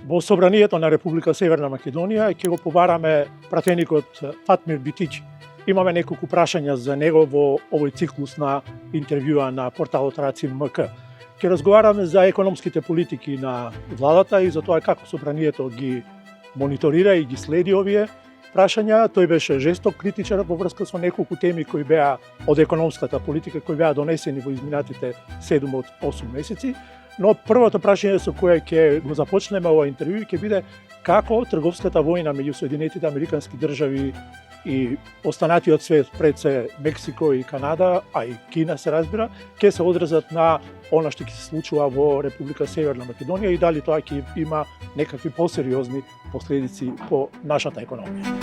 Во Собранието на Република Северна Македонија ќе го побараме пратеникот Фатмир Битичи. Имаме неколку прашања за него во овој циклус на интервјуа на порталот Рацин МК. Ќе разговараме за економските политики на владата и за тоа како Собранието ги мониторира и ги следи овие прашања. Тој беше жесток критичар во врска со неколку теми кои беа од економската политика, кои беа донесени во изминатите 7 од 8 месеци. Но првото прашање со кое ќе го започнеме ова интервју ќе биде како трговската војна меѓу Соединетите Американски држави и останатиот свет, пред се Мексико и Канада, а и Кина се разбира, ќе се одразат на она што ќе се случува во Република Северна Македонија и дали тоа ќе има некакви посериозни последици по нашата економија.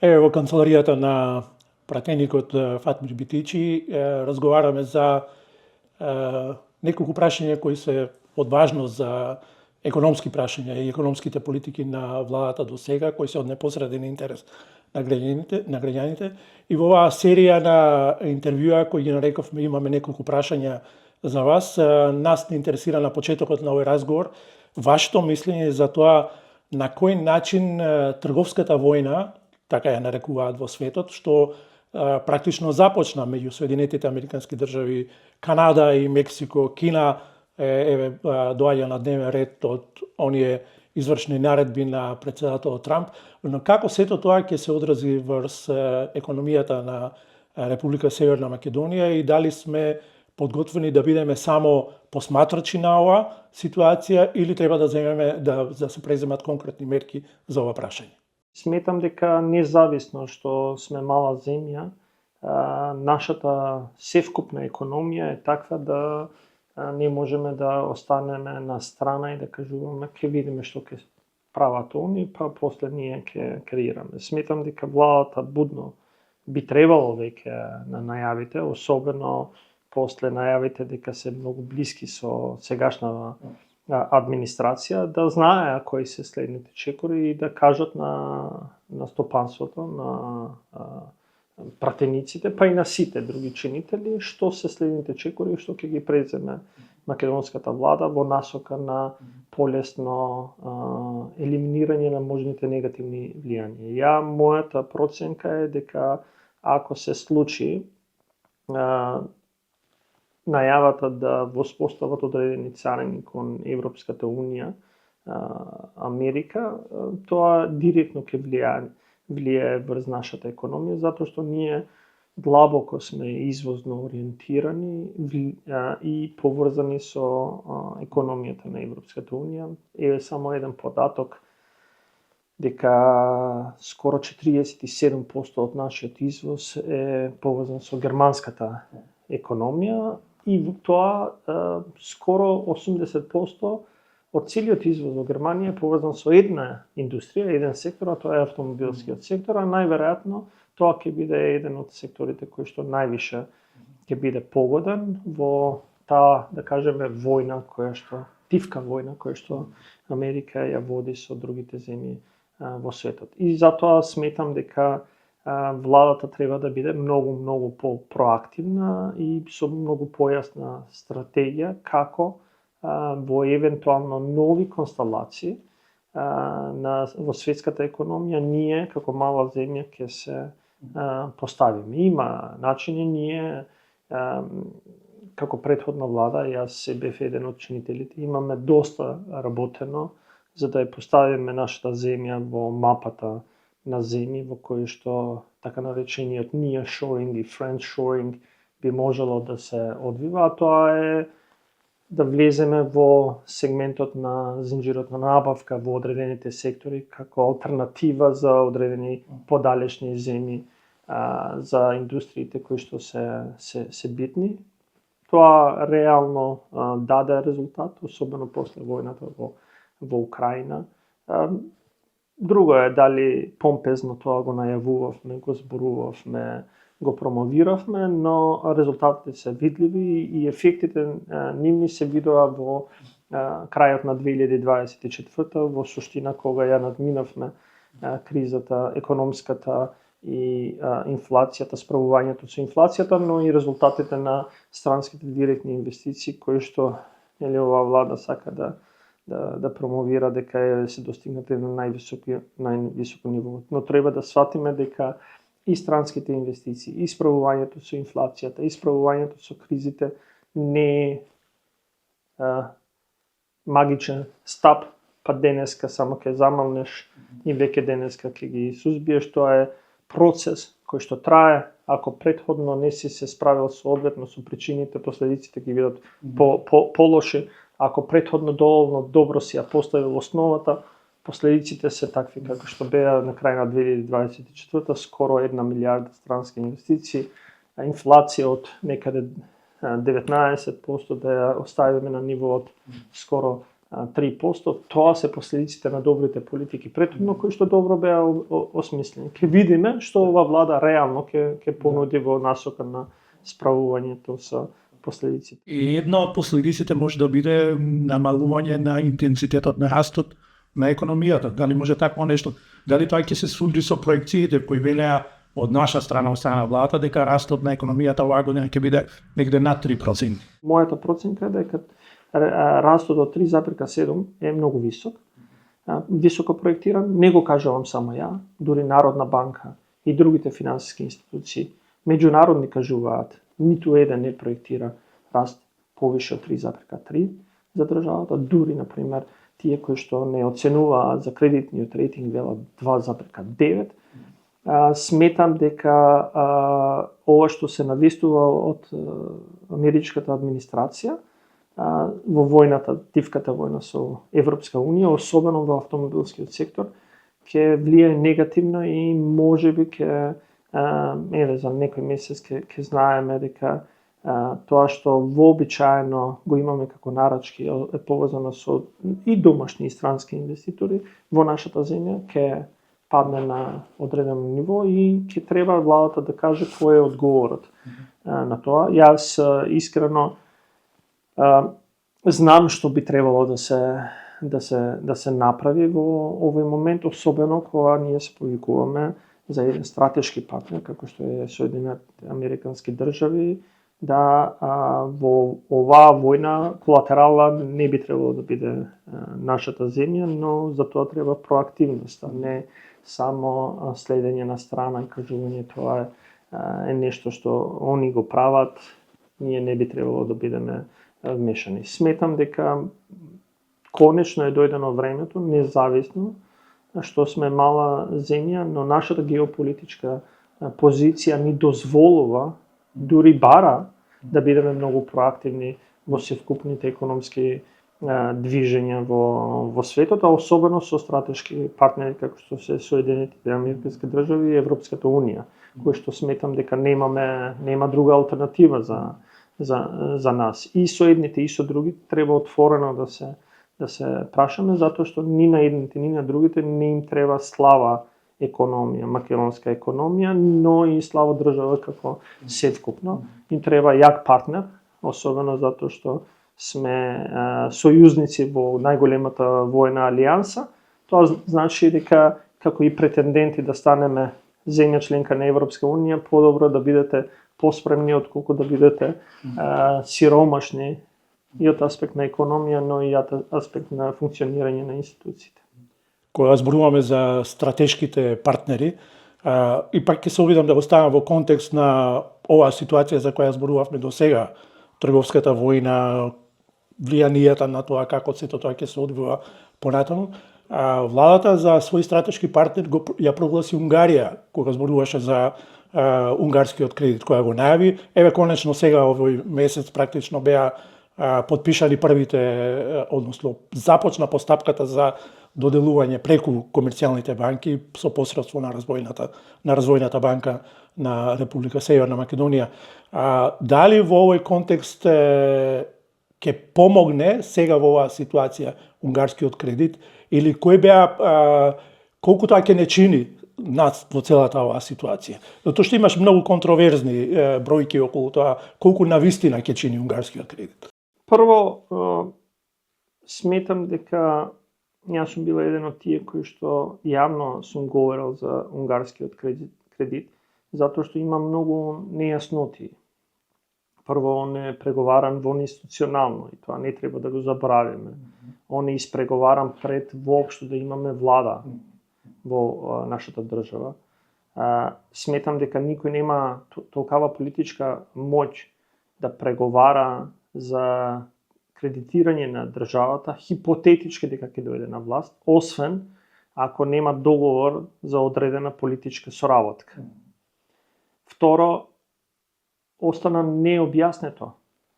Во канцеларијата на пратеникот Фатмир Битичи разговараме за неколку прашања кои се од важност за економски прашања и економските политики на владата до сега, кои се од непосреден интерес на граѓаните. И во оваа серија на интервјуа кои ги нарековме, имаме неколку прашања за вас. Нас не интересира на почетокот на овој разговор вашето мислење за тоа на кој начин трговската војна, така ја нарекуваат во светот, што практично започна меѓу Соединетите Американски држави, Канада и Мексико, Кина доаѓа на дневен ред од оние извршни наредби на претседателот Трамп, но како сето тоа ќе се одрази врз економијата на Република Северна Македонија и дали сме подготвени да бидеме само посматрачи на оваа ситуација или треба да се преземат конкретни мерки за ова прашање? Сметам дека независно што сме мала земја, нашата севкупна економија е таква да не можеме да останеме на страна и да кажуваме ќе видиме што ќе прават они, па после ние ќе креираме. Сметам дека владата будно би требало веќе на најавите, особено после најавите дека се многу блиски со сегашна администрација, да знаеа кои се следните чекори и да кажат на стопанството, на пратениците, па и на сите други чинители, што се следните чекори и што ќе ги преземе македонската влада во насока на полесно елиминирање на можните негативни влијанија. Мојата проценка е дека ако се случи најавата да воспостават одредени царини кон Европската Унија, Америка, тоа директно ќе влијае врз нашата економија, затоа што ние длабоко сме извозно ориентирани и поврзани со економијата на Европската Унија. Е само еден податок дека скоро 47% од нашиот извоз е поврзан со германската економија и тоа скоро 80% од целиот извоз во Германија е поврзан со една индустрија, еден сектор, а тоа е автомобилскиот сектор, а најверојатно тоа ќе биде еден од секторите кој што највише ќе биде погоден во таа, да кажеме, војна тивка војна која што Америка ја води со другите земји во светот. И затоа сметам дека владата треба да биде многу по-проактивна и со многу појасна стратегија како во евентуално нови констелации во светската економија ние како мала земја ќе се поставиме. Има начини ние како претходна влада, јас се бев еден од чинителите, имаме доста работено за да ја поставиме нашата земја во мапата на земји во кои што така наречениот nearshoring и friendshoring би можело да се одвива, а тоа е да влеземе во сегментот на зинџирот на набавка во одредените сектори како алтернатива за одредени подалечни земји, за индустриите кои што се битни. Тоа реално даде резултат, особено после војната во Украина. Друго е дали помпезно тоа го најавувавме, го зборувавме, го промовиравме, но резултатите се видливи и ефектите нивни се видоа во крајот на 2024 во суштина кога ја надминавме кризата економската и инфлацијата, справувањето со инфлацијата, но и резултатите на странските директни инвестиции кои што оваа влада сака да промовира дека се достигнати на највисоко ниво. Но треба да сватиме дека и странските инвестиции, и справувањето со инфлацијата, и справувањето со кризите не е магичен стап, па денеска само ќе замалнеш и веќе денеска ќе ги сузбиеш. Тоа е процес кој што трае. Ако претходно не си се справил соодветно со причините, последиците ќе бидат полоши. Ако претходно доволно добро си ја поставил основата, последиците се такви како што беа на крај на 2024 скоро 1 милиарда странски инвестиции, инфлација од некаде 19% да ја оставиме на ниво од скоро 3%, тоа се последиците на добрите политики претходно кои што добро беа осмислени. Ке видиме што ова влада реално ќе понуди во насока на справувањето со последиците. И една од последиците може да биде намалување на интензитетот на растот на економијата. Дали може такво нешто? Дали тоа ќе се суди со проекциите кои велеа од наша страна, од страна владата, дека растот на економијата оваа година ќе биде негде над 3%? Мојата проценка е дека растот од 3,7 е многу висок. Високо проектиран, не го кажувам само ја, дури Народна банка и другите финансиски институции, меѓународни кажуваат, ниту еден не проектира раст повише од 3,3 за државата, дури, например, тие кои што не оценуваат за кредитниот рейтинг велат 2,9. Сметам дека ова што се навистува од америчката администрација во војната, тивката војна со Европска унија, особено во автомобилскиот сектор, ќе влијае негативно и можеби ќе за некој месец ќе знаеме дека тоа што вообичаено го имаме како нарачки е поврзано со и домашни и странски инвеститори во нашата земја ќе падне на одредено ниво и ќе треба владата да каже кој е одговорот на тоа. Јас искрено знам што би требало да се направи во овој момент, особено кога ние се повикуваме за еден стратешки партнер како што е Соединетите Американски држави, да во оваа војна колатерала не би требало да биде нашата земја, но за тоа треба проактивност, а не само следење на страна и кажување тоа е нешто што они го прават, ние не би требало да бидеме вмешани. Сметам дека конечно е дојдено времето, независно што сме мала земја, но нашата геополитичка позиција ни дозволува, дури бара, да бидеме многу проактивни во севкупните економски движења во светот, а особено со стратешки партнери како што се Соединетите Американски држави и Европската унија, кои што сметам дека нема друга алтернатива за нас. И со едните и со другите треба отворено да се прашаме, затоа што ни на едните ни на другите не им треба слаба економија, македонска економија, но и слаба држава како севкупно. Им треба јак партнер, особено затоа што сме сојузници во најголемата војна алијанса. Тоа значи дека како и претенденти да станеме земја членка на Европска унија, подобро да бидете поспремни отколку да бидете сиромашни и од аспект на економија, но и од аспект на функционирање на институциите. Кога зборуваме за стратешките партнери, ипак ќе се обидам да го ставам во контекст на оваа ситуација за која зборувавме до сега, трговската војна, влијанието на тоа како сето тоа ќе се одвива понатаму. Владата за свој стратешки партнер ја прогласи Унгарија, кога зборуваше за унгарскиот кредит, која го најави. Еве конечно сега овој месец практично беа подпишани првите, односно започна постапката за доделување преку комерцијалните банки со посредство на развојната банка на Република Северна Македонија. Дали во овој контекст ќе помогне сега во оваа ситуација унгарскиот кредит или кој беа колку тоа ќе не чини нас во целата оваа ситуација? Затоа што имаш многу контроверзни бројки околу тоа колку навистина ќе чини унгарскиот кредит. Прво, сметам дека јас сум била еден од тие кои што јавно сум говорел за унгарскиот кредит, затоа што има многу нејасноти. Прво, он е преговаран во институционално и тоа не треба да го забравиме. Он е испреговаран пред воопшто да имаме влада во нашата држава. Сметам дека никој нема толкава политичка моќ да преговара за кредитирање на државата, хипотетички дека ќе дојде на власт, освен ако нема договор за одредена политичка соработка. Второ, остана необјаснето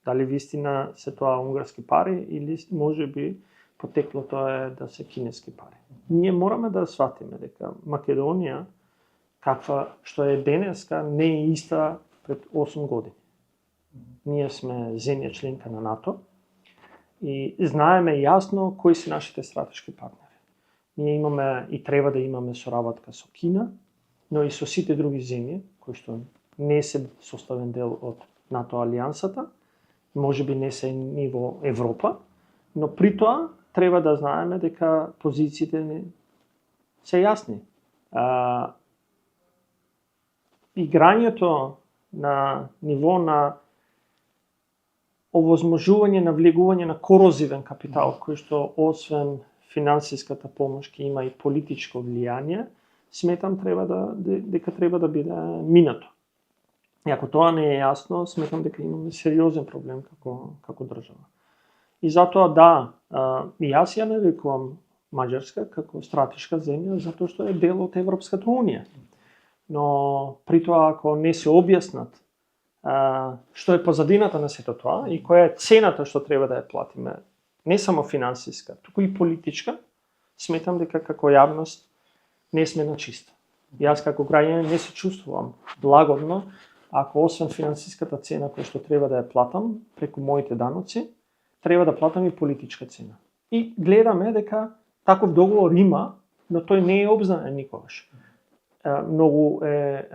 дали вистина се тоа унгарски пари или можеби потеклото е да се кинески пари. Ние мораме да сватиме дека Македонија, каква што е денеска, не е иста пред 8 години. Ние сме земја членка на НАТО и знаеме јасно кои се нашите стратешки партнери. Ние имаме и треба да имаме соработка со Кина, но и со сите други земји кои што не се составен дел од НАТО алијансата, можеби не се ни во Европа, но при тоа треба да знаеме дека позициите се јасни. Играњето на ниво на овозможување на влегување на корозивен капитал, кој што освен финансиската помош ќе има и политичко влијание, сметам дека треба да биде минато. И ако тоа не е јасно, сметам дека имаме сериозен проблем како држава. И затоа да, и јас ја нарекувам Маđарска како стратешка земја затоа што е дел од Европската унија. Но при тоа ако не се објаснат што е позадината на сето тоа и која е цената што треба да ја платиме, не само финансиска, туку и политичка, сметам дека како јавност не сме на чисто. Јас како граѓанин не се чувствувам лагодно ако освен финансиската цена која што треба да ја платам преку моите даноци, треба да платам и политичка цена. И гледаме дека таков договор има, но тој не е обзнаен никогаш. Многу е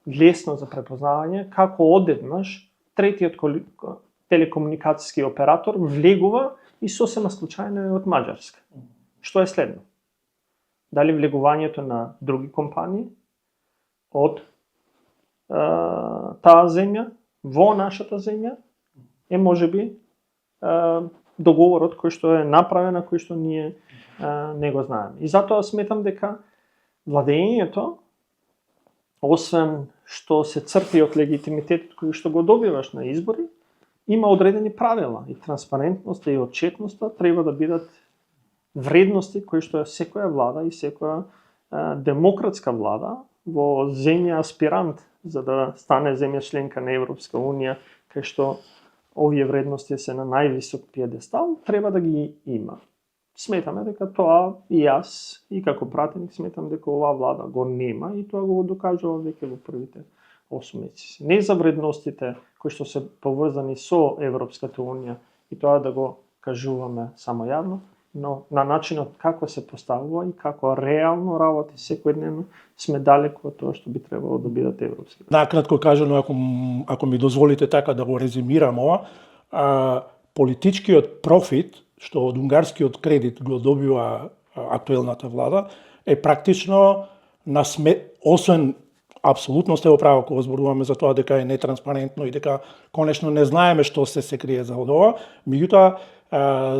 лесно за препознавање како одеднаш третиот телекомуникацијски оператор влегува и сосема случајно е од Маđарска. Што е следно? Дали влегувањето на други компании од таа земја во нашата земја е можеби договорот кој што е направен, кој што ние не го знаеме. И затоа сметам дека владењето, освен што се црпи од легитимитетот кој што го добиваш на избори, има одредени правила и транспарентноста и отчетноста треба да бидат вредности кои што секоја влада и секоја демократска влада во земја аспирант за да стане земја членка на Европска унија, кај што овие вредности се на највисок пиедестал, треба да ги има. Сметаме дека тоа и јас, и како пратеник сметам дека оваа влада го нема и тоа го докажува веќе во првите 8 месеци. Не за вредностите кои што се поврзани со Европската унија и тоа да го кажуваме само јавно, но на начинот како се поставува и како реално работи секојдневно сме далеку од тоа што би требало да бидат европски. Накратко кажано, ако ми дозволите така да го резимирам ова, политичкиот профит што од унгарскиот кредит го добива актуелната влада е практично освен апсолутно сте во право кога зборуваме за тоа дека е нетранспарентно и дека конечно не знаеме што се крие за ова, меѓутоа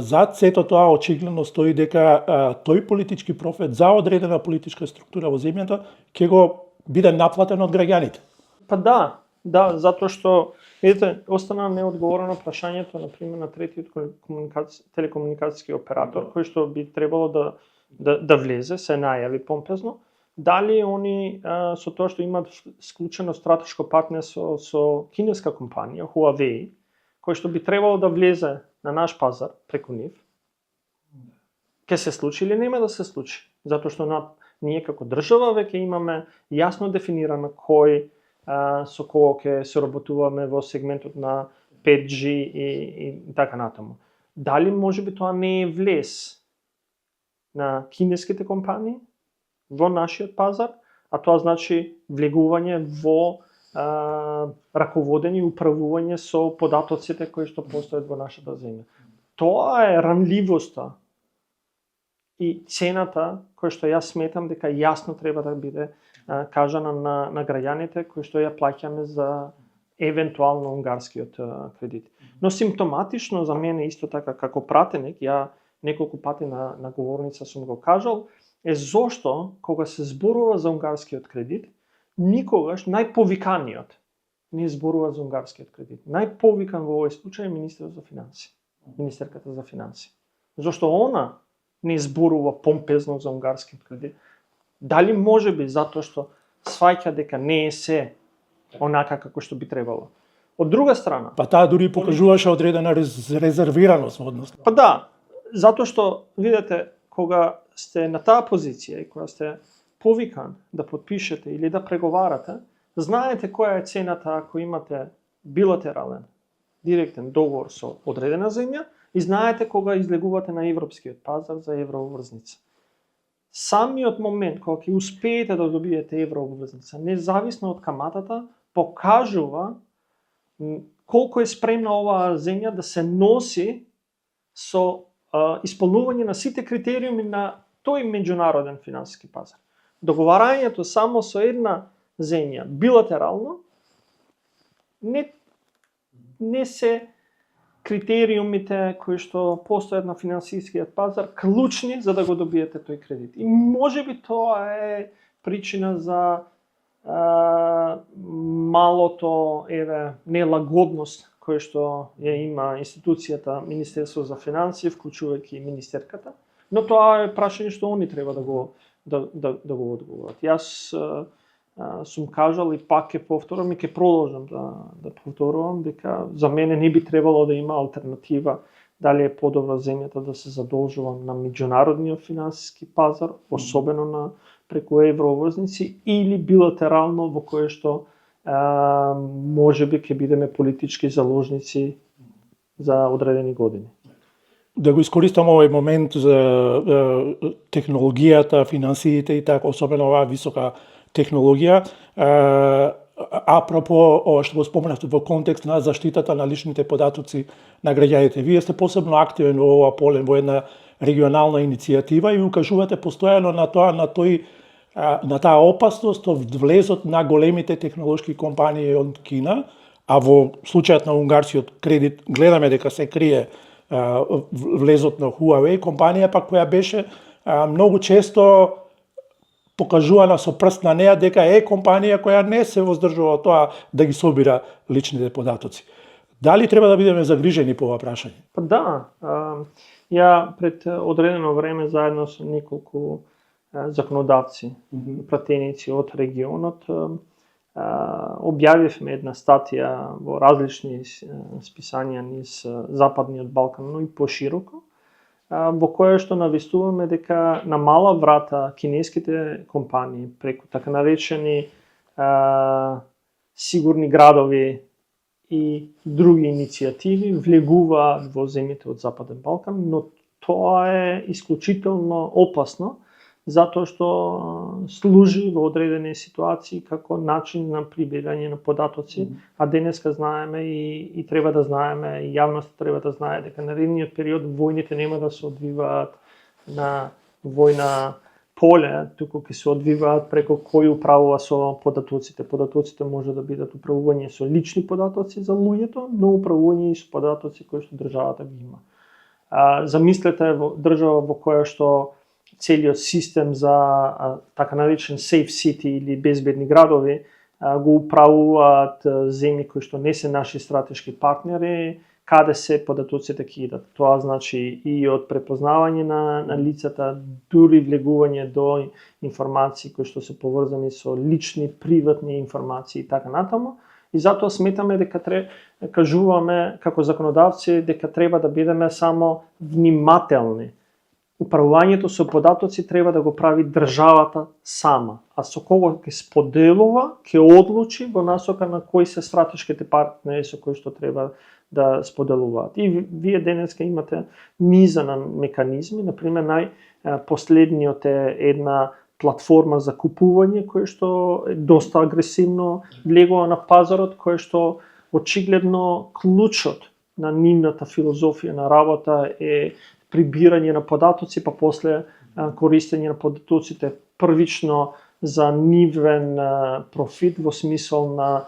зад сето тоа очигледно стои дека тој политички профит за одредена политичка структура во земјата ќе го биде наплатен од граѓаните. Па да, затоа што видите, остана неодговорено прашањето на пример на третиот телекомуникацијски оператор кој што би требало да влезе, се најави помпезно, дали они со тоа што имаат склучено стратешко партнерство со кинеска компанија Huawei, кој што би требало да влезе на наш пазар преку нив, ќе се случи или нема да се случи? Затоа што ние како држава веќе имаме јасно дефинирано со кого ќе соработуваме во сегментот на 5G и така натаму. Дали можеби тоа не е влез на кинеските компании во нашиот пазар, а тоа значи влегување во раководење и управување со податоците кои што постојат во нашата земја. Тоа е ранливоста и цената која што јас сметам дека јасно треба да биде кажана на граѓаните кои што ја плаќаме за евентуално унгарскиот кредит. Но симптоматично за мене исто така како пратеник, ја неколку пати на говорница сум го кажал, е зошто кога се зборува за унгарскиот кредит, никогаш најповиканиот не зборува за унгарскиот кредит. Најповикан во овој случај е министерот за финансии, министерката за финансии. Зошто она не зборува помпезно за унгарскиот кредит? Дали можеби затоа што сваќа дека не е се онака како што би требало. Од друга страна, Па таа дури покажуваше одредена резервираност во однос. па да, затоа што видете кога сте на таа позиција и кога сте повикан да подпишете или да преговарате, знаете која е цената ако имате билатерален директен договор со одредена земја и знаете кога излегувате на европскиот пазар за еврообврзница. Самиот момент кога ќе успеете да добиете еврообврзница, независно од каматата, покажува колку е спремна оваа земја да се носи со исполнување на сите критериуми на тој меѓународен финансиски пазар. Договарањето само со една земја билатерално не се критериумите кои што постојат на финансискиот пазар клучни за да го добиете тој кредит. И можеби тоа е причина за малото нелагодност која што ја има институцијата Министерство за финансии, вклучувајќи и министерката, но тоа е прашање што они треба да го одговорат. Јас сум кажал и пак ќе повторам и ќе продолжам да повторувам дека за мене не би требало да има алтернатива дали е подобро земјата да се задолжува на меѓународниот финансиски пазар, особено преку еврообврзници или билатерално во кое што можеби ќе бидеме политички заложници за одредени години. Да го искористам овој момент за технологијата, финансиите и така, особено оваа висока технологија, апропо ова што го споменавте во контекст на заштитата на личните податоци на граѓаните. Вие сте посебно активен во ова поле, во една регионална иницијатива и укажувате постојано на таа опасност од влезот на големите технолошки компании од Кина, а во случајот на унгарскиот кредит гледаме дека се крие влезот на Huawei, компанија пак која беше многу често покажувана со прст на неа дека е компанија која не се воздржува тоа да ги собира личните податоци. Дали треба да бидеме загрижени по ова прашање? Па да, ја пред одредено време заедно со неколку законодавци, пратеници од регионот, објавивме една статија во различни списања низ Западниот Балкан, но и пошироко, во која што навестуваме дека на мала врата кинеските компании преку така наречени сигурни градови и други иницијативи влегуваат во земјите од Западен Балкан, но тоа е исклучително опасно затоа што служи во одредени ситуации како начин на прибирање на податоци, а денеска знаеме и треба да знаеме, и јавноста треба да знае дека наредниот период војните нема да се одвиваат на војна поле, туку ќе се одвиваат преку кој управува со податоците. Податоците може да бидат управување со лични податоци за луѓето, но управување и со податоци кои што државата ги има. Замислете држава во која што целиот систем за така наречен safe city или безбедни градови го управуваат земји кои што не се наши стратешки партнери, каде се податоците ќе идат. Тоа значи и од препознавање на лицата, дури влегување до информации кои што се поврзани со лични, приватни информации и така натаму. И затоа сметаме дека кажуваме како законодавци дека треба да бидеме само внимателни. Управувањето со податоци треба да го прави државата сама, а со кого ќе споделува, ќе одлучи во насока на кои се стратешките партнери со кои што треба да споделуваат. И вие денеска имате низа на меканизми, например најпоследниот е една платформа за купување која што е доста агресивно влегува на пазарот, која што очигледно клучот на нивната филозофија на работа е прибирање на податоци, па после користење на податоците првично за нивен профит во смисол на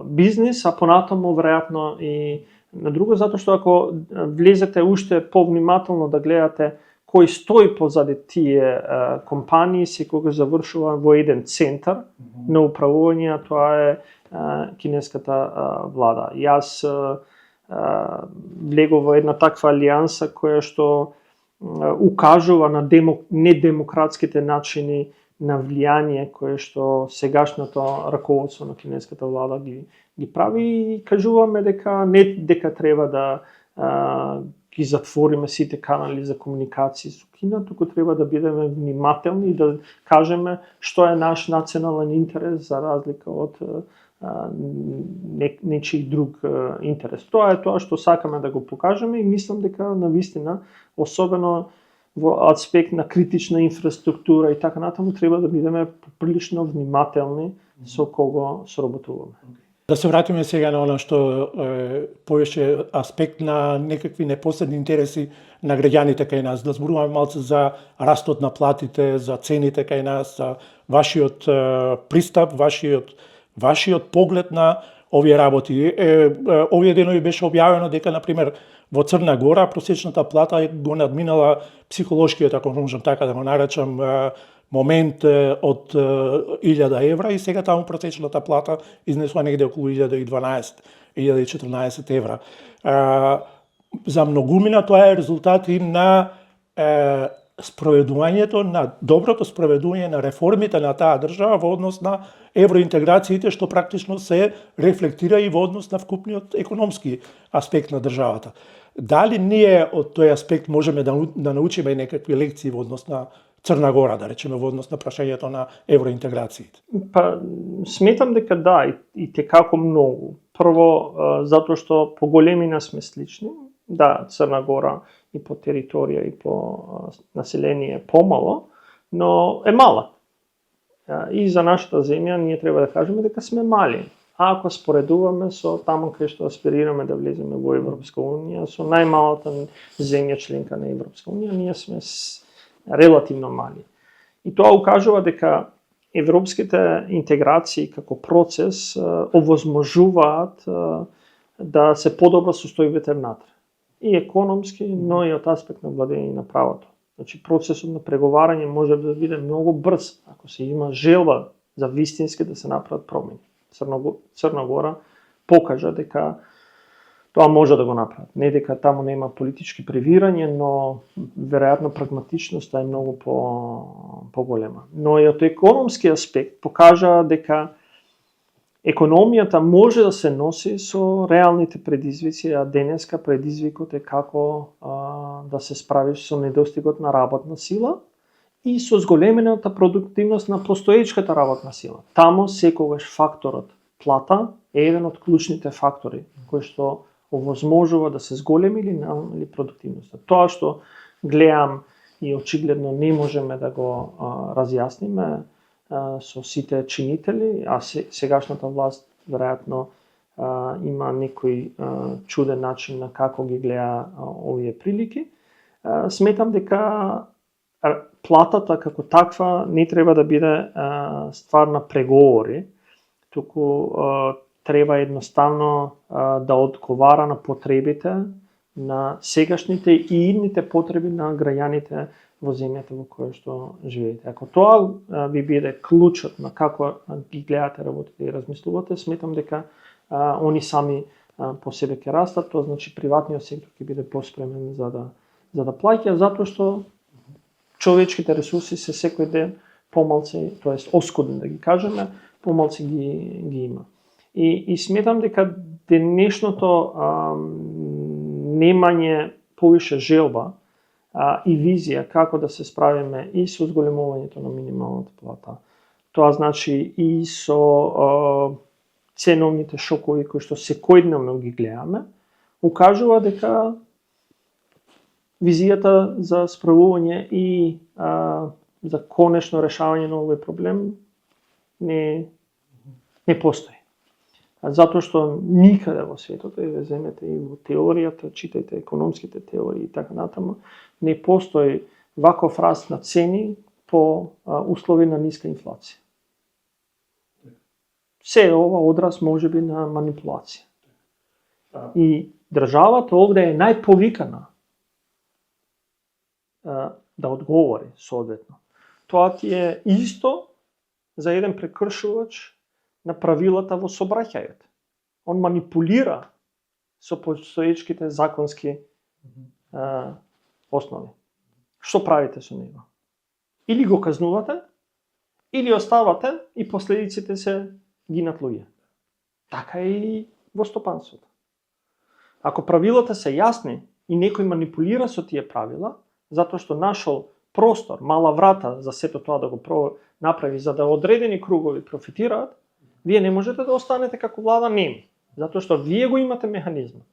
бизнис, а понатаму веројатно и на друго, затоа што ако влезете уште повнимателно да гледате кој стои позади тие компании, секогаш завршува во еден центар на управување, а тоа е кинеската влада. Јас влегов во една таква алијанса која што укажува на недемократските начини на влијание кое што сегашното раководство на кинеската влада ги прави и кажуваме дека не дека треба да ги затвориме сите канали за комуникација со Кина, туку треба да бидеме внимателни и да кажеме што е наш национален интерес за разлика од нечи друг интерес. Тоа е тоа што сакаме да го покажеме и мислам дека навистина, особено во аспект на критична инфраструктура и така натаму, треба да бидеме прилично внимателни со кого соработуваме. Да се вратиме сега на оно што повеќе аспект на некакви непосредни интереси на граѓаните кај нас. Да зборуваме малце за растот на платите, за цените кај нас, за вашиот пристап, вашиот поглед на овие работи. Овие денови беше објавено дека, например, во Црна Гора просечната плата го надминала психолошкиот, ако можам така да го наречам, момент од 1000 евра и сега таму просечната плата изнесува негде околу 1012-1014 евра. За многумина тоа е резултат и на спроведувањето, на доброто спроведување на реформите на таа држава во однос на евроинтеграциите, што практично се рефлектира и во однос на вкупниот економски аспект на државата. Дали ние од тој аспект можеме да научиме некакви лекции во однос на Црна Гора, да речеме, во однос на прашањето на евроинтеграциите? Па, сметам дека да, и текако многу. Прво, затоа што по големина сме слични. Да, Црна Гора и по територија и по население е помало, но е мала. И за нашата земја ние треба да кажеме дека сме мали. А ако споредуваме со таму кај што аспирираме да влеземе во Европска унија, со најмалата земја членка на Европска унија, ние сме релативно мали. И тоа укажува дека европските интеграции како процес овозможуваат да се подобра состојбите внатре. И економски, но и од аспект на владење на правото. Значи, процесот на преговарање може да биде многу брз, ако се има желба за вистински да се направат промени. Црна Гора покажа дека тоа може да го направат. Не дека таму нема политички превирање, но веројатно прагматичноста е многу поголема. Но и од економски аспект покажа дека економијата може да се носи со реалните предизвици, а денеска предизвикот е како да се справиш со недостигот на работна сила и со зголемената продуктивност на постоечката работна сила. Таму секогаш факторот плата е еден од клучните фактори кој што овозможува да се зголеми или намали продуктивноста. Тоа што гледам и очигледно не можеме да го разјасниме со сите чинители, а сегашната власт веројатно има некој чуден начин на како ги гледа овие прилики. Сметам дека платата како таква не треба да биде ствар на преговори, туку треба едноставно да одговара на потребите на сегашните и идните потреби на граѓаните во земјата во која што живеете. Ако тоа ви биде клучот на како ги гледате работите и размислувате, сметам дека они сами по себе ќе растат, тоа значи приватниот сектор ќе биде поспремен за да плаќа, затоа што човечките ресурси се секој ден помалци, тоест оскудни да ги кажеме, помалци ги има. И сметам дека денешното немање повише желба и визија како да се справиме и со зголемувањето на минималната плата. Тоа значи и со ценовните шокови кои што секојдневно ги гледаме, укажува дека визијата за справување и за конечно решавање на овој проблем не постои. Затоа што никаде во светот, и земете и во теоријата, читајте економските теории и така натаму, не постои ваков раст на цени по услови на ниска инфлација. Се ова одраз може би на манипулација. И државата овде е најповикана да одговори соодветно. Тоа ти е исто за еден прекршувач на правилата во сообраќајот. Он манипулира со постоечките законски основи. Што правите со него? Или го казнувате, или оставате и последиците се гинат луѓе. Така и во стопанството. Ако правилата се јасни и некој манипулира со тие правила, затоа што нашол простор, мала врата за сето тоа да го направи, за да одредени кругови профитираат, вие не можете да останете како влада неми, затоа што вие го имате механизмот.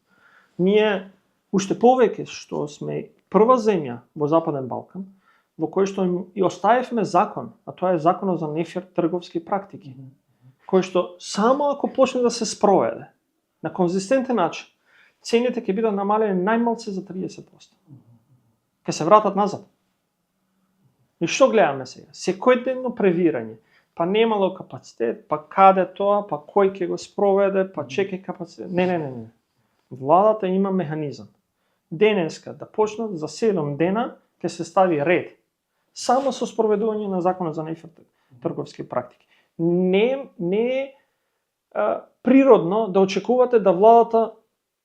Ние, уште повеќе што сме прва земја во Западен Балкан, во кој што и оставивме закон, а тоа е законот за нефер трговски практики, кој што само ако почне да се спроведе на конзистентен начин, цените ќе бидат намалени најмалце за 30%. Ќе се вратат назад. И што гледаме сега? Секојдневно превирање. Па немало капацитет, па каде тоа, па кој ќе го спроведе, па чекај капацитет. Не. Владата има механизам. Денеска да почнат за 7 дена ќе се стави ред. Само со спроведување на законот за нефер трговски практики. Не е природно да очекувате да владата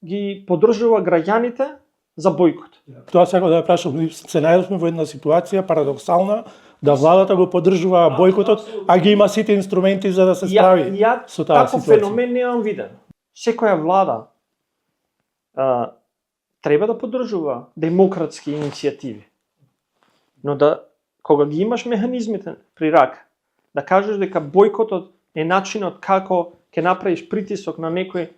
ги поддржува граѓаните за бојкот. Тоа сега да прашам, се најдовме во една ситуација парадоксална, да владата го поддржува бојкотот, а ги има сите инструменти за да се справи со таа таков ситуација. феномен немам виден. Секоја влада треба да поддржува демократски иницијативи. Но кога ги имаш механизмите при рака, да кажеш дека бојкотот е начинот како ќе направиш притисок на некој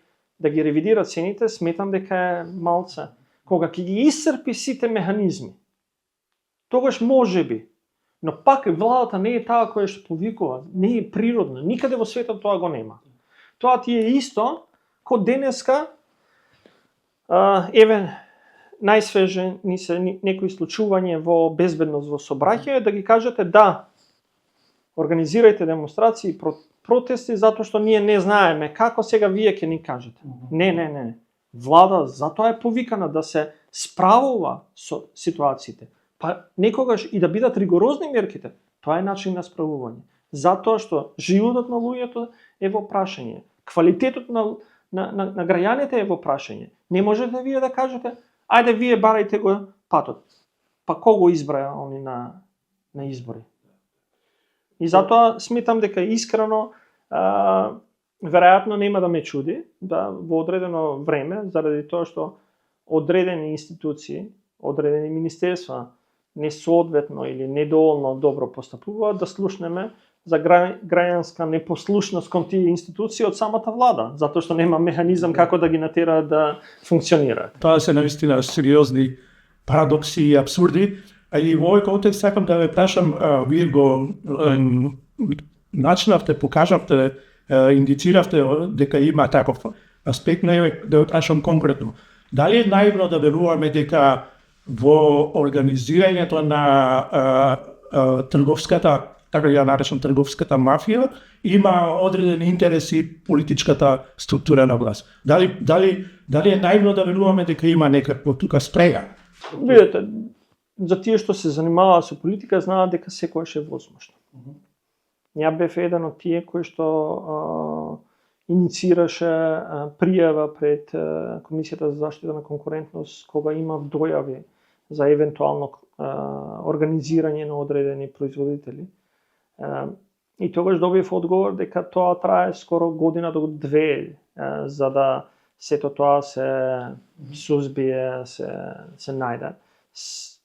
да ги ревидира цените, сметам дека е малце. Кога ќе ги исцрпи сите механизми, тогаш може би, но пак владата не е таа која што повикува, не е природно, никаде во светот тоа го нема. Тоа ти е исто, ко денеска, најсвеже ни се некои случување во безбедност во сообраќајот, да ги кажете да, организирајте демонстрации, протести, затоа што ние не знаеме како, сега вие ќе ни кажете. Не. Влада затоа е повикана да се справува со ситуациите. Па некогаш и да бидат ригорозни мерките, тоа е начин на справување. Затоа што животот на луѓето е во прашање, квалитетот на граѓаните е во прашање. Не можете вие да кажете, ајде вие барајте го патот. Па кого избраја они на избори? И затоа сметам дека искрено веројатно нема да ме чуди да во одредено време, заради тоа што одредени институции, одредени министерства несоодветно или недоволно добро постапуваат, да слушнеме за граѓанска непослушност кон тие институции од самата влада, затоа што нема механизам како да ги натера да функционираат. Тоа се навистина сериозни парадокси и абсурди. А и во овој контекст сакам да ве прашам, вие го начинавте, покажавте, индициравте дека има таков аспект, да ве прашам конкретно. Дали е наивно да веруваме дека во организирањето на трговската, така ја наречам трговската мафија, има одредени интереси политичката структура на власт? Дали е наивно да веруваме дека има некакво тука спрега? Видете, за тие што се занимаваат со политика знаат дека секојаш е возможно. Ја бев еден од тие кои што инициираше пријава пред Комисијата за заштита на конкурентност кога имав дојави за евентуално организирање на одредени производители. И тогаш добив одговор дека тоа трае скоро година до 2 за да сето тоа се сузбие, се најде.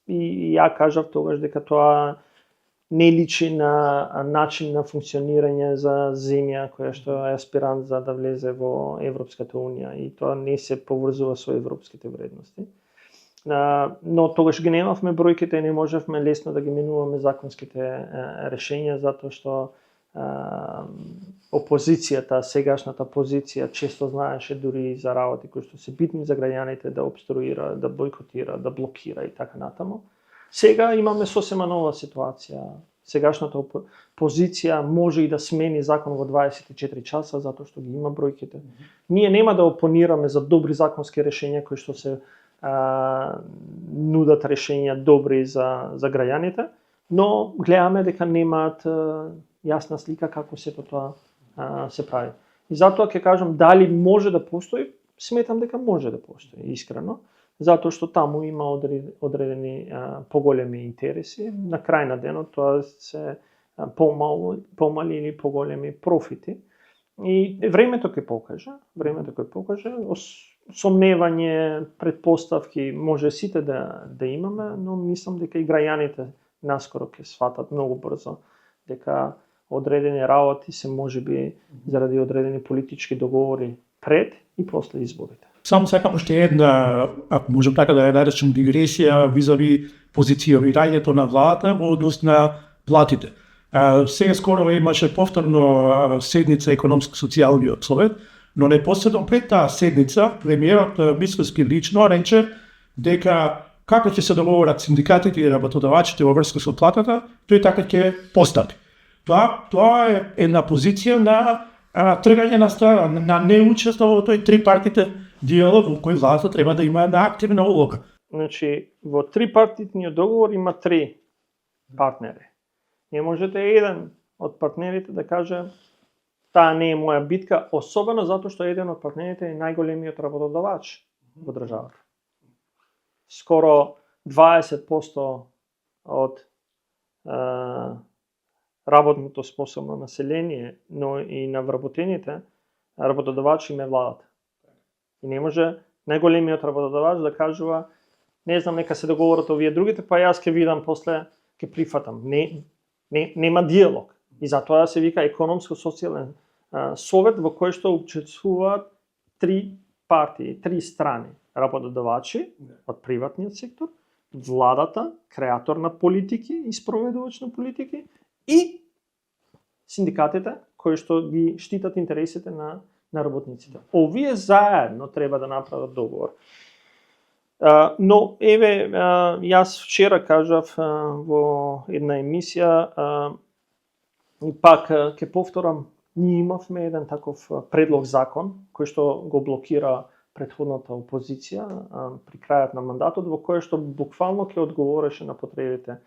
И ја кажав тогаш дека тоа не личи на начин на функционирање за земја која што е аспирант за да влезе во Европската унија и тоа не се поврзува со европските вредности. Но тогаш ги немавме бројките и не можевме лесно да ги менуваме законските решења затоа што опозицијата, сегашната позиција често знаеше дури за работи кои што се битни за граѓаните да обструира, да бойкотира, да блокира и така натаму. Сега имаме сосема нова ситуација. сегашната позиција може и да смени закон во 24 часа затоа што ги има бројките. Ние нема да опонираме за добри законски решења кои што се нудат решења добри за граѓаните, но гледаме дека немаат јасна слика како сето тоа се прави. И затоа ќе кажам дали може да постои, сметам дека може да постои, искрено, затоа што таму има одредени поголеми интереси. На крај на денот тоа се помали или поголеми профити. И времето ќе покаже, сомневање, предпоставки може сите да имаме, но мислам дека и граѓаните наскоро ќе сватат многу брзо дека одредени работи се можеби заради одредени политички договори пред и после изборите. Само сакам уште една, ако можем така да ја наречем, дигресија визави позиционирањето на владата во однос на платите. Сега скоро имаше повторно седница економско-социјалниот совет, но непосредно пред таа седница премиерот Мицкоски лично рече дека како ќе се договорат синдикатите и работодавачите во врска со платата, тој така ќе постапи. Тоа е една позиција на тргање на страна, на неучество во тој трипартите диалог во кој владата треба да има една активна улога. Значи, во трипартитниот договор има 3 партнери. Не можете еден од партнерите да каже таа не е моја битка, особено затоа што еден од партнерите е најголемиот работодавач во државата. Скоро 20% од работното способно население, но и на вработените работодавачи им е владата. И не може најголемиот работодавач да кажува не знам, нека се договорат овие другите, па јас ќе видам после, ќе прифатам. Нема диалог. И затоа се вика економско-социјален совет во кој што учествуваат 3 партии, 3 страни. Работодавачи од приватниот сектор, владата, креатор на политики и спроведувач на политики и синдикатите кои што ги штитат интересите на работниците. Овие заедно треба да направат договор. Но еве јас вчера кажав во една емисија и пак ќе повторам, ние имавме еден таков предлог закон кој што го блокира претходната опозиција при крајот на мандатот, во кој што буквално ќе одговореше на потребите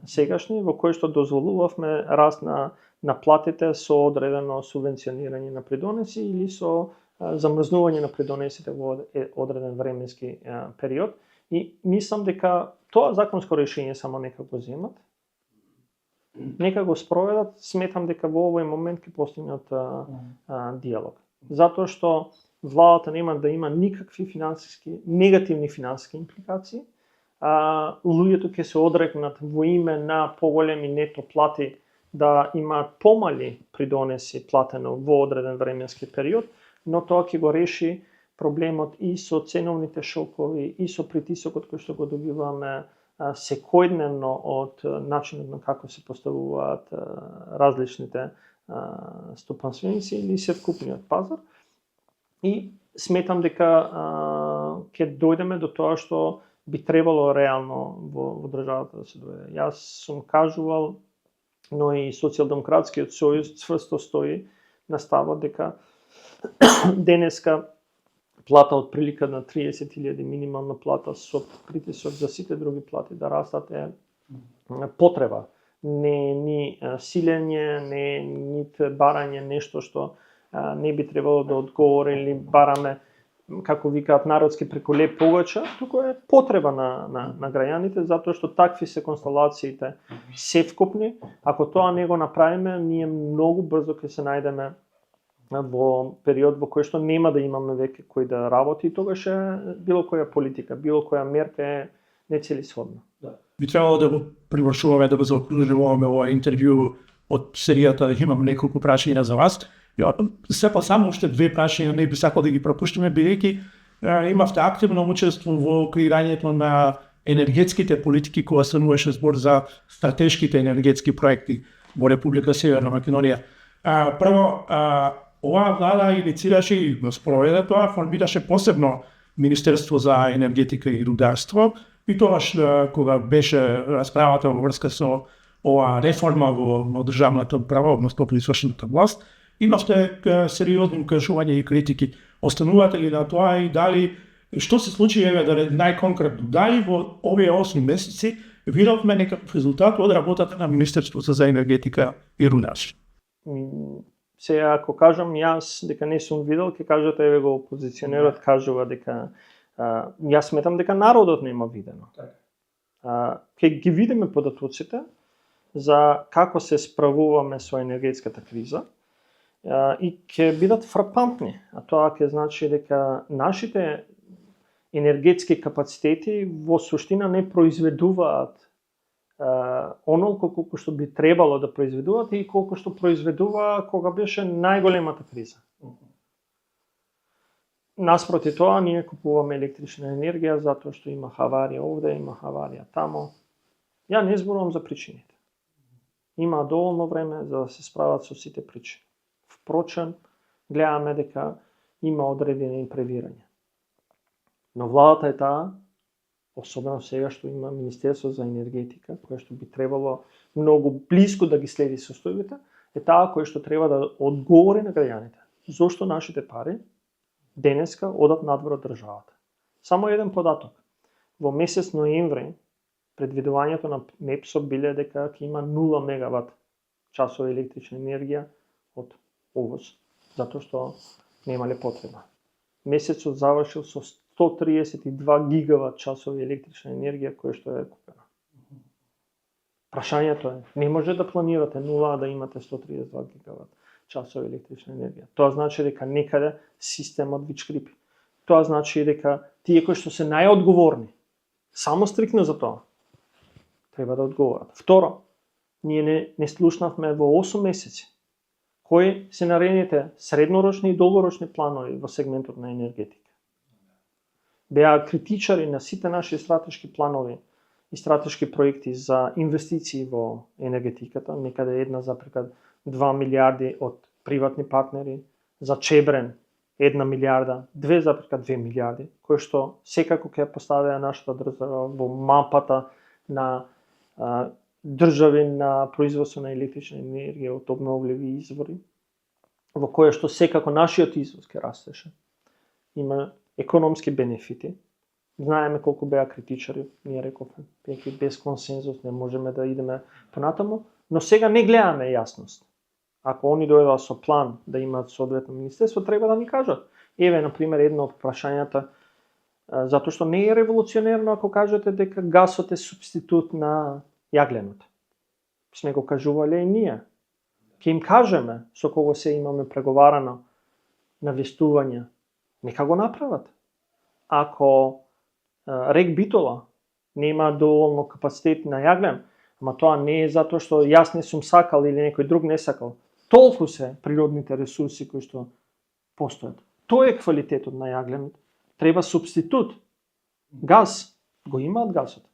сегашни, во кој што дозволувавме раст на платите со одредено субвенционирање на придонеси или со замрзнување на придонесите во одреден временски период. И мислам дека тоа законско решение само нека го земат, нека го спроведат, сметам дека во овој момент ќе постигнат диалог. Затоа што владата нема да има никакви негативни финансиски импликации, луѓето ќе се одрекнат во име на поголеми нето плати да имаат помали придонеси платено во одреден временски период, но тоа ќе го реши проблемот и со ценовните шокови, и со притисокот кој што го добиваме секојдневно од начинот на како се поставуваат различните стопанственици или севкупниот пазар. И сметам дека ќе дојдеме до тоа што би требало реално во државата да се дојде. Јас сум кажувал, но и Социјалдемократскиот сојуз цврсто стои на ставот дека денеска плата од прилика на 30.000 минимална плата со притисок за сите други плати да растат е потреба. Не ни силење, не нит барање нешто што не би требало да одговори или бараме, како викаат народски, преку леп погача, туку е потреба на граѓаните, затоа што такви се констелациите севкупни. Ако тоа не го направиме, ние многу брзо ќе се најдеме во период во кој што нема да имаме веќе кој да работи и тогаш било која политика, било која мерка е нецелисhodна. Би требало да го привршуваме, да го заокружуваме ова интервју од серијата, имам неколку прашања за вас. Сепа само уште 2 прашања не би сакал да ги пропуштиме, бидејќи имавте активно учество во креирањето на енергетските политики кога стануваше збор за стратешките енергетски проекти во Република Северна Македонија. Прво, оваа влада иницираше и го спроведе тоа, формираше посебно Министерство за енергетика и рударство, и тогаш кога беше расправата во врска со ова реформа во државната управа, односно во извршната власт, имавте сериозни кажувања и критики. Останувате ли на тоа и дали што се случи, најконкретно, дали во овие 8 месеци видовме некаков резултат од работата на Министерството за енергетика и рударство? Сега, ако кажам јас дека не сум видел, ќе кажете еве го опозиционерот кажува дека јас сметам дека народот нема видено. Ќе ги видиме податоците за како се справуваме со енергетската криза и ќе бидат фрапантни. А тоа ќе значи дека нашите енергетски капацитети во суштина не произведуваат онолку колку што би требало да произведуваат и колку што произведува кога беше најголемата криза. Наспроти тоа, ние купуваме електрична енергија затоа што има аварија овде, има аварија тамо. Ја не зборувам за причините. Има доволно време за да се справат со сите причини. Впрочем, гледаме дека има одредени превирања. Но владата е таа, особено сега што има Министерство за енергетика, кое што би требало многу близко да ги следи состојбите, е таа која што треба да одговори на граѓаните. Зошто нашите пари денеска одат надвор од државата. Само еден податок. Во месец ноември предвидувањето на МЕПСО биле дека ќе има 0 мегават часови електрична енергија од овоз, затоа што немале потреба. Месецот завршил со 132 гигават часови електрична енергија која што е купена. Прашањето е, не може да планирате 0, а да имате 132 гигават часови електрична енергија. Тоа значи дека некаде системот ви шкрипи. Тоа значи дека тие кои што се најодговорни, само стрикно за тоа, треба да одговорат. Второ, ние не слушнавме во 8 месеци кои се наредните среднорочни и долгорочни планови во сегментот на енергетика. Беа критичари на сите наши стратешки планови и стратешки проекти за инвестиции во енергетиката, некаде 1,2 милиарди од приватни партнери, за Чебрен 1 милиарда, 2,2 милиарди, кои што секако ќе поставија нашата држава во мапата на држави на производство на електрична енергија од обновливи извори, во кое што секако нашиот извоз ќе растеше. Има економски бенефити. Знаеме колку беа критичари, ние рековме, без консензус не можеме да идеме понатаму, но сега не гледаме јасност. Ако они дојдат со план да имаат соодветно министерство, треба да ни кажат. Еве, например, едно од прашањата, затоа што не е револуционерно ако кажете дека гасот е супститут на јагленот. Сме го кажувале и ние. Ке им кажеме со кого се имаме преговарано навестување, нека го направат. Ако Рек Битола нема доволно капацитет на јаглен, ама тоа не е затоа што јас не сум сакал или некој друг не сакал. Толку се природните ресурси кои што постојат. Тој е квалитетот на јагленот. Треба субститут. Газ. Го имаат газот.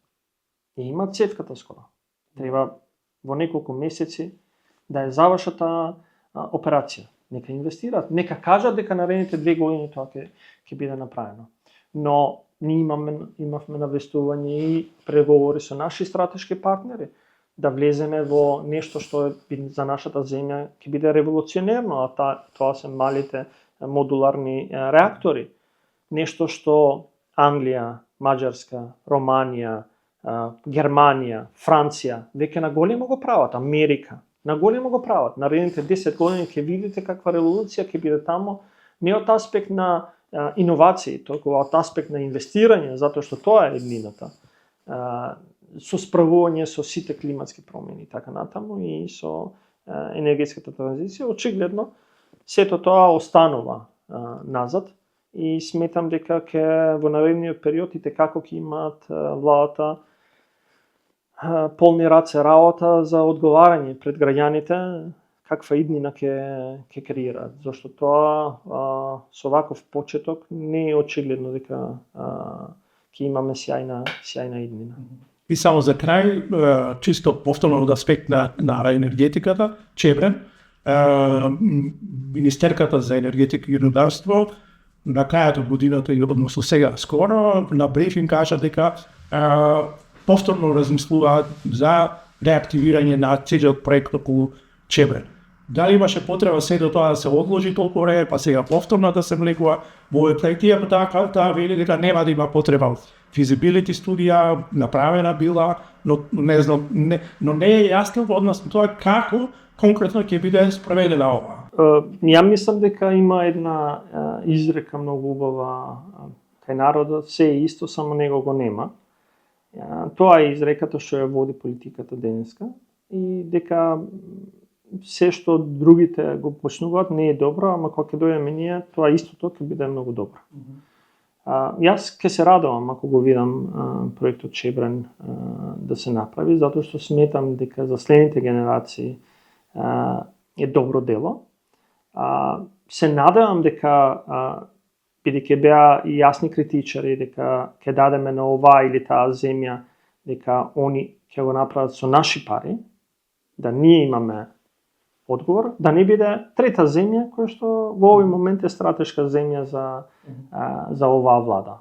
И имаат цевката скоро. Треба во неколку месеци да е завршата операција. Нека инвестираат. Нека кажат дека наредните 2 години тоа ќе биде направено. Но ние имавме навестување и преговори со наши стратешки партнери да влеземе во нешто што за нашата земја ќе биде револуционерно, а тоа се малите модуларни реактори. Нешто што Англија, Маđарска, Романија, Германија, Франција веќе на големо го прават, Америка на големо го прават. Наредните 10 години ќе видите каква револуција ќе биде тамо, не од аспект на иновации, толку од аспект на инвестирање, затоа што тоа е еднината. Со справување со сите климатски промени, така натаму и со енергетската транзиција, очигледно сето тоа останува назад и сметам дека ќе во наредниот период и како ќе имаат владата полни раце работа за одговарање пред граѓаните каква иднина ќе креираат, зашто тоа со ваков почеток не е очигледно дека ќе имаме сјајна иднина. И само за крај, чисто повторно од аспект на енергетиката, Чебрен, Министерката за енергетика и рударство на крајот од годината и односно сега скоро на брифинг кажа дека повторно размислуваат за реактивирање на целиот проект околу Чебрен. Дали имаше потреба сето тоа да се одложи толку време, па сега повторно да се влегува во овој проект, иако таа вели дека нема да има потреба. Физибилити студија направена била, но не знам, но не е јасно односно тоа како конкретно ќе биде спроведена ова. Ја мислам дека има една изрека многу убава кај народот, се е исто, само него го нема. Тоа е изреката што ја води политиката денеска и дека се што другите го почнуваат не е добро, ама кога ќе дојдеме ние, тоа истото ќе биде многу добро. Јас ќе се радувам ако го видам проектот Чебрен да се направи, затоа што сметам дека за следните генерации е добро дело. Се надевам дека бидејќи беа и јасни критичари дека ќе дадеме на оваа или таа земја, дека они ќе го направат со наши пари, да ние имаме одговор, да не биде трета земја која што во овој момент е стратешка земја за оваа влада.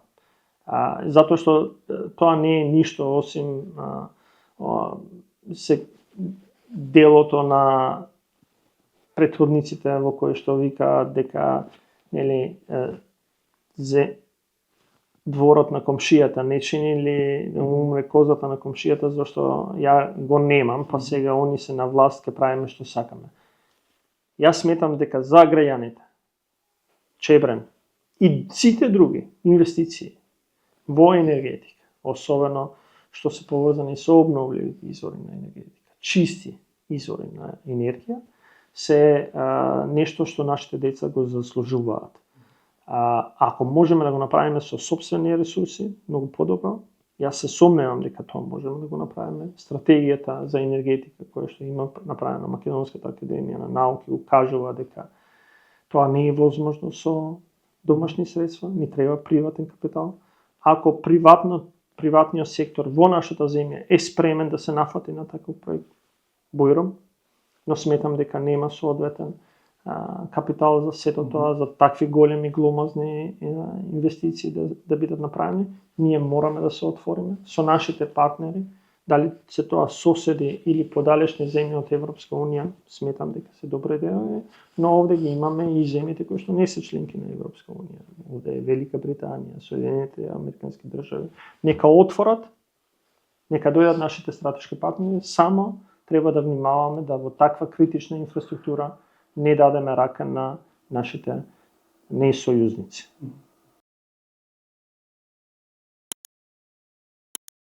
Затоа што тоа не е ништо осим се делото на претходниците во кои што викаат дека нели дворот на комшијата не чинили умре козата на комшијата, зашто ја го немам, па сега они се на власт, ќе правиме што сакаме. Јас сметам дека за граѓаните Чебрен и сите други инвестиции во енергетика, особено што се поврзани со обновливи извори на енергетика, чисти извори на енергија, се нешто што нашите деца го заслужуваат. Ако можеме да го направиме со сопствени ресурси, многу подобро. Јас се сомневам дека тоа можеме да го направиме. Стратегијата за енергетика која што има направена Македонската академија на науки укажува дека тоа не е возможно со домашни средства, ни треба приватен капитал. Ако приватниот сектор во нашата земја е спремен да се нафати на таков проект, бојром, но сметам дека нема соодветен капитал за сето тоа, за такви големи гломазни инвестиции да бидат направени. Ние мораме да се отвориме со нашите партнери, дали се тоа соседи или подалечни земји од Европска унија, сметам дека се добра идеја, но овде ги имаме и земјите кои што не се членки на Европска унија. Овде е Велика Британија, Соединените Американски држави. Нека отворат, нека дојдат нашите стратешки партнери, само треба да внимаваме да во таква критична инфраструктура не дадеме рака на нашите несојузници.